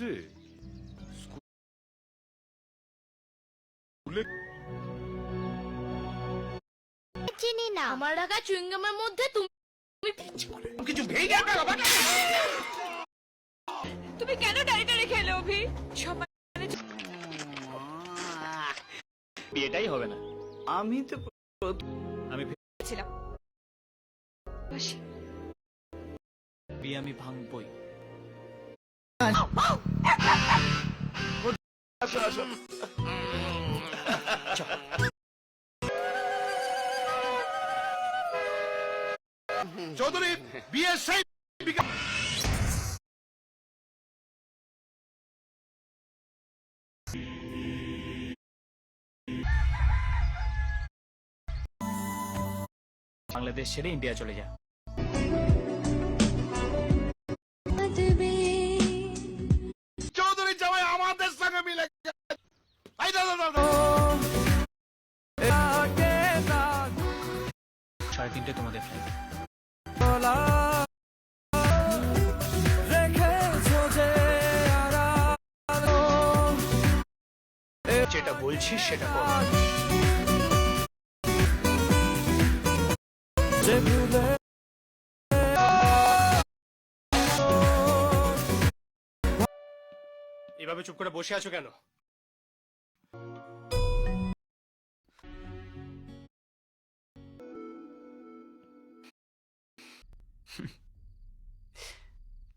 Birthday স্কুলে চিনি না। আমার রাখা চুইংগামের মধ্যে তুমি কিছু ভেঙে গেল বাবা। তুমি কেন ডায়েটে রেখে এলে অভি? সবাই বিয়েটাই হবে না। আমি তো আমি ছিলাম বসি। বিয়ে আমি ভাঙবই। আসো আসো। চৌধুরী বিয়ে সেই বাংলাদেশ ছেড়ে ইন্ডিয়া চলে যা। চৌধুরী জামাই আমাদের সঙ্গে মিলে গেছে। এই দাদা দাদা 3:30 তোমাদের ফ্লাইট। যেটা বলছি সেটা কর। এভাবে চুপ করে বসে আছো কেন?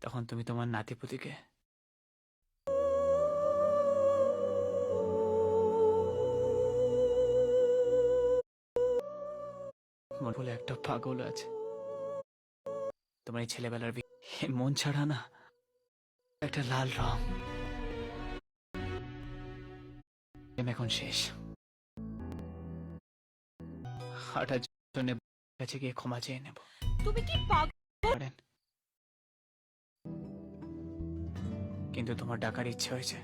তখন তুমি তোমার নাতিপুতিকে বলে একটা পাগল আছে তোমার এই ছেলেবেলার মন ছাড়া না একটা লাল রং। এখন শেষ। হাঁটার জন্য কাছে গিয়ে ক্ষমা চেয়ে নেব। তুমি কি পাগল? কিন্তু তোমার ডাকার ইচ্ছে হয়েছে।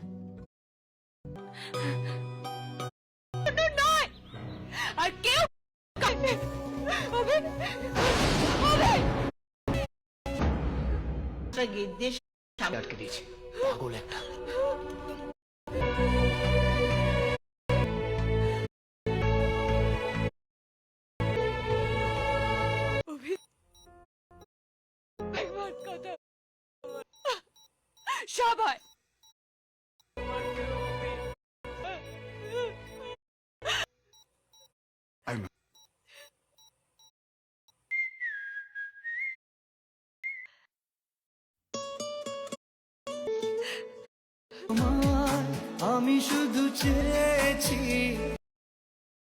নয় আর কেউ অভি অভি আটকে দিয়েছি পাগল একটা। অভি একবার কথা সবাই আমি শুধু চেয়েছি